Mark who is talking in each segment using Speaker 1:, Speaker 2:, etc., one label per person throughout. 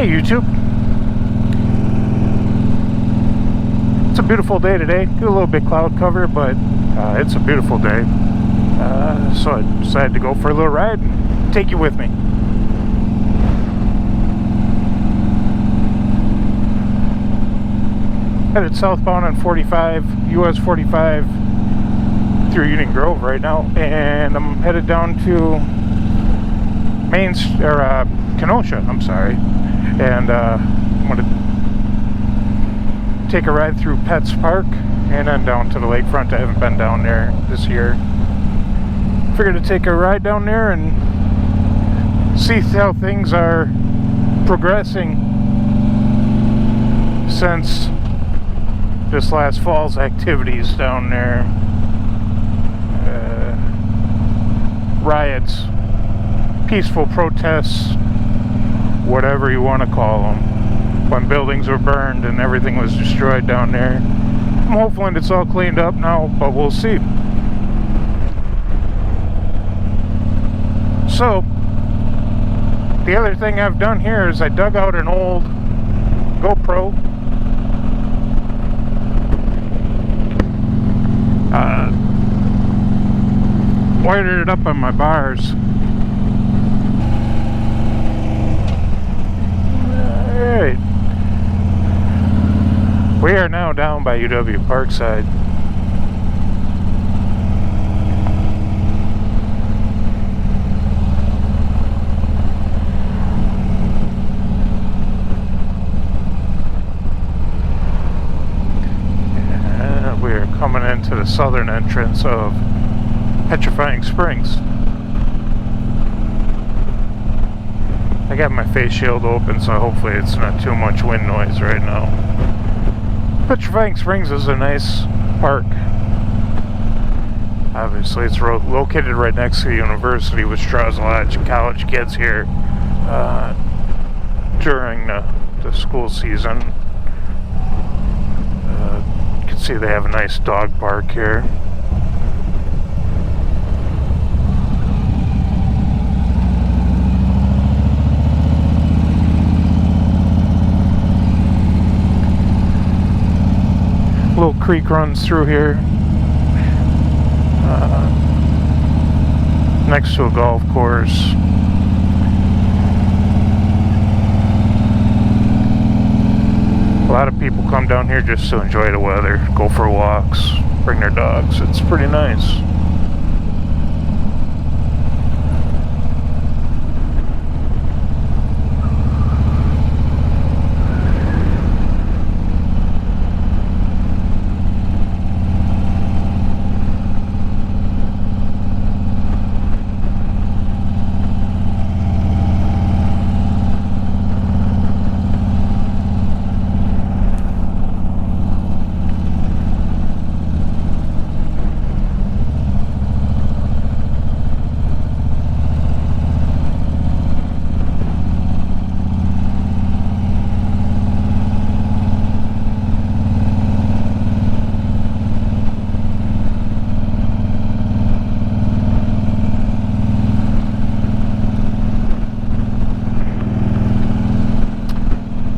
Speaker 1: Hey YouTube. It's a beautiful day today. Got a little bit cloud cover, but it's a beautiful day. So I decided to go for a little ride and take you with me. Headed southbound on 45, US 45 through Union Grove right now, and I'm headed down to Kenosha, I'm sorry, and I'm going to take a ride through Pets Park and then down to the lakefront. I haven't been down there this year. Figured to take a ride down there and see how things are progressing since this last fall's activities down there. Riots, peaceful protests, whatever you want to call them, when buildings were burned and everything was destroyed down there. I'm hoping it's all cleaned up now, but we'll see. So, the other thing I've done here is I dug out an old GoPro. Wired it up on my bars. Alright. We are now down by UW Parkside. And we are coming into the southern entrance of Petrifying Springs. I got my face shield open, so hopefully it's not too much wind noise right now. Petrifying Springs is a nice park. Obviously it's located right next to the university, which draws a lot of college kids here during the school season. You can see they have a nice dog park here. Little creek runs through here, next to a golf course. A lot of people come down here just to enjoy the weather, go for walks, bring their dogs. It's pretty nice.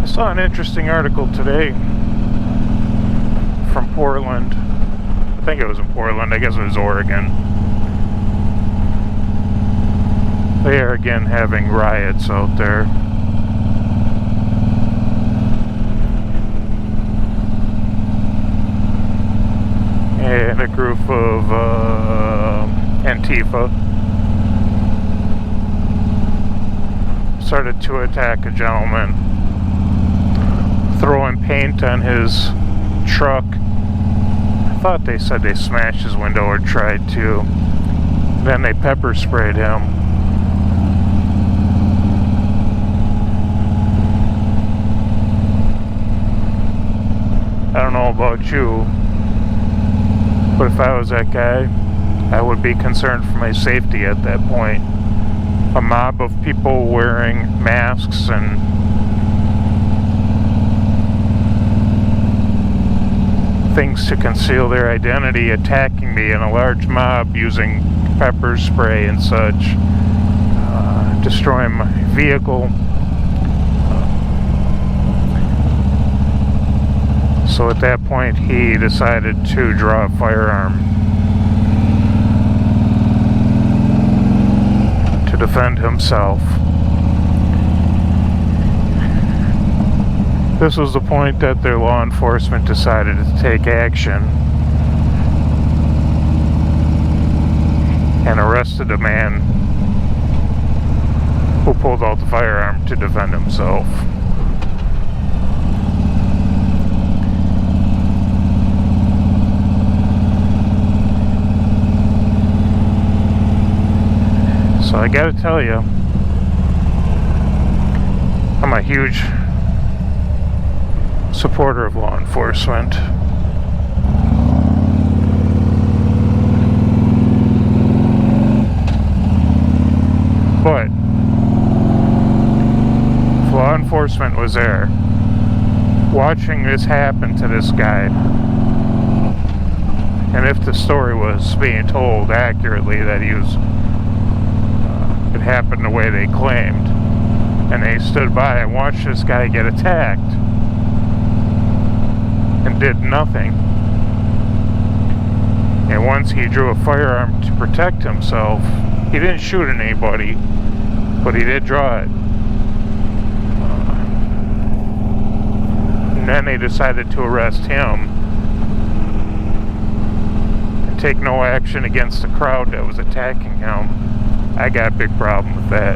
Speaker 1: I saw an interesting article today from Portland. I think it was in Portland. I guess it was Oregon. They are again having riots out there. And a group of Antifa started to attack a gentleman, throwing paint on his truck. I thought they said they smashed his window or tried to. Then they pepper sprayed him. I don't know about you, but if I was that guy, I would be concerned for my safety at that point. A mob of people wearing masks and things to conceal their identity attacking me in a large mob using pepper spray and such, destroying my vehicle. So at that point, he decided to draw a firearm to defend himself. This was the point that their law enforcement decided to take action and arrested a man who pulled out the firearm to defend himself. So I gotta tell you, I'm a huge supporter of law enforcement. But if law enforcement was there watching this happen to this guy, and if the story was being told accurately that he was it happened the way they claimed, and they stood by and watched this guy get attacked and did nothing, and once he drew a firearm to protect himself, he didn't shoot at anybody, but he did draw it, and then they decided to arrest him and take no action against the crowd that was attacking him. I got a big problem with that.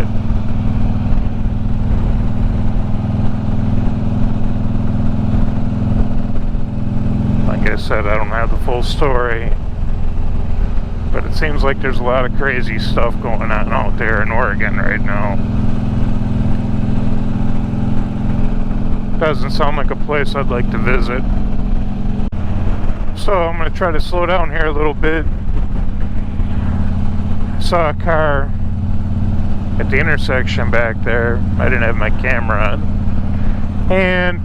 Speaker 1: Like I said, I don't have the full story, but it seems like there's a lot of crazy stuff going on out there in Oregon right now. Doesn't sound like a place I'd like to visit. So I'm going to try to slow down here a little bit. Saw a car at the intersection back there. I didn't have my camera on, and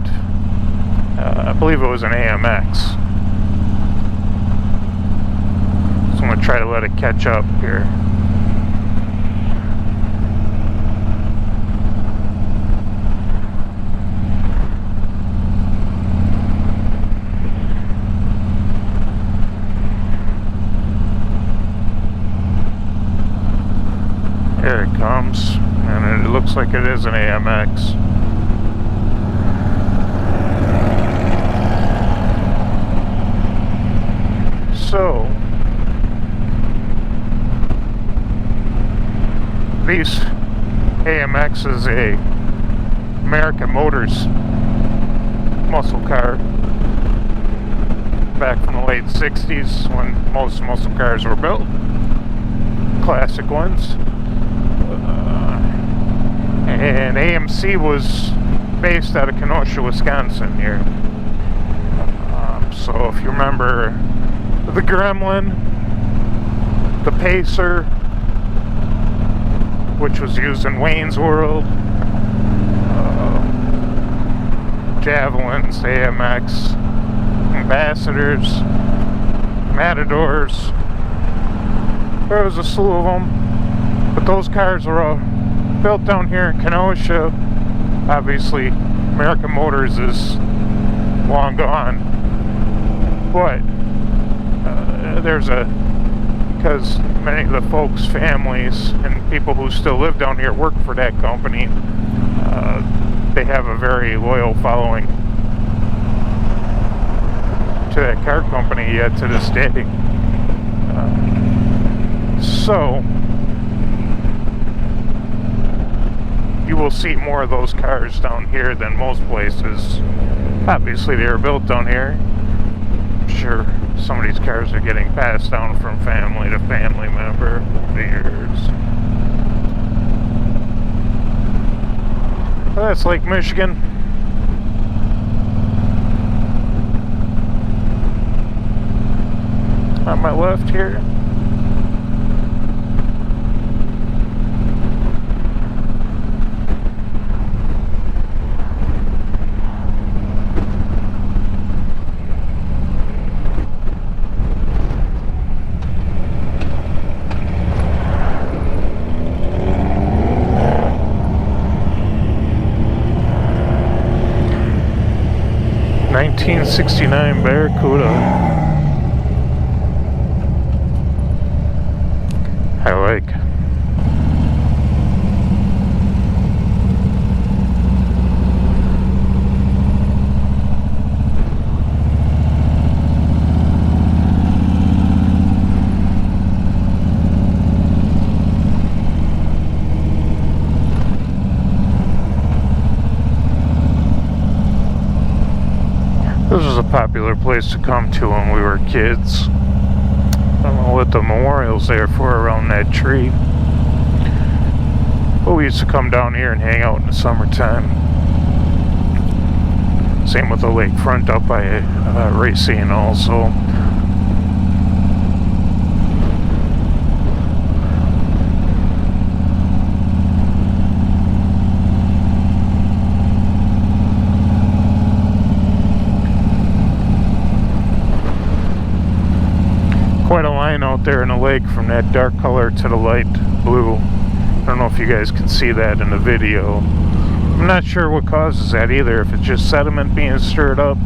Speaker 1: I believe it was an AMX. So I'm going to try to let it catch up here. There it comes, and it looks like it is an AMX. So, these AMX is a American Motors muscle car back from the late 60s when most muscle cars were built. Classic ones. And AMC was based out of Kenosha, Wisconsin here. So if you remember the Gremlin, the Pacer, which was used in Wayne's World, Javelins, AMX, Ambassadors, Matadors, there was a slew of them, but those cars were all built down here in Kenosha. Obviously, American Motors is long gone, but because many of the folks' families and people who still live down here work for that company, they have a very loyal following to that car company yet to this day. So you will see more of those cars down here than most places. Obviously they were built down here. I'm sure some of these cars are getting passed down from family to family member over the years. Well, that's Lake Michigan. On my left here. 1969 Barracuda. I like. This was a popular place to come to when we were kids. I don't know what the memorial's there for around that tree. But we used to come down here and hang out in the summertime. Same with the lakefront up by Racine also. Quite a line out there in the lake from that dark color to the light blue. I don't know if you guys can see that in the video. I'm not sure what causes that either, if it's just sediment being stirred up.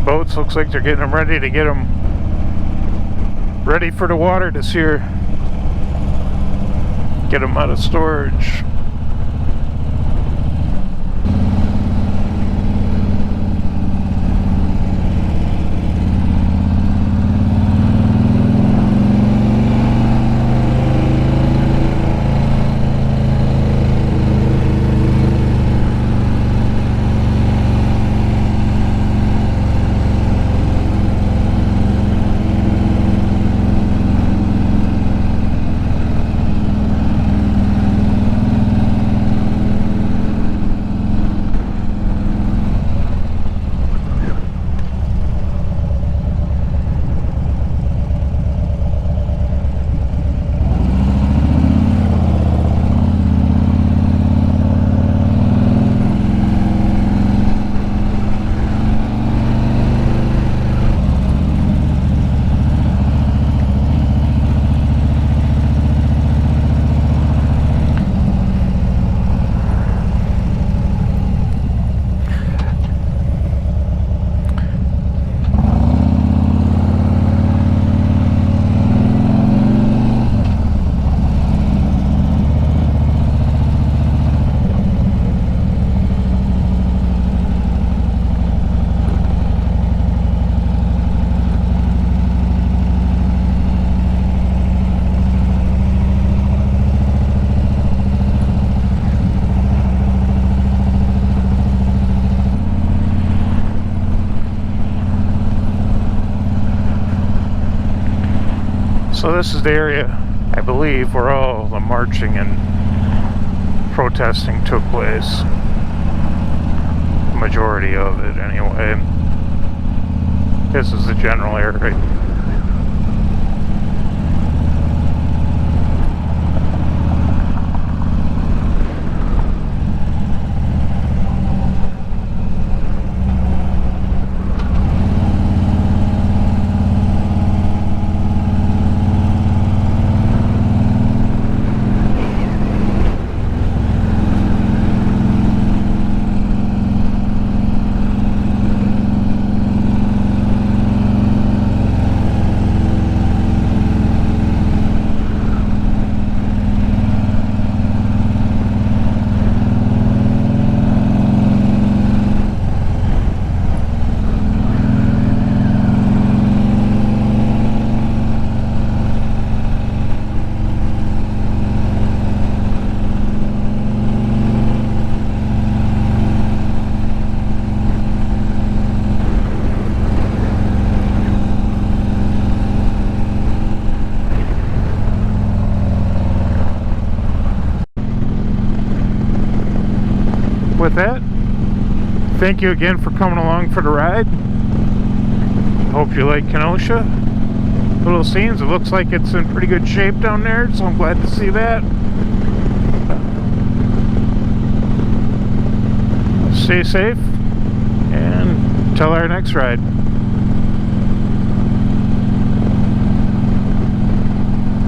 Speaker 1: Boats, looks like they're getting them ready to get them ready for the water this year. Get them out of storage. So this is the area, I believe, where all the marching and protesting took place. The majority of it, anyway. This is the general area. with that, thank you again for coming along for the ride. Hope you like Kenosha. Little scenes, it looks like it's in pretty good shape down there, so I'm glad to see that. Stay safe, and till our next ride.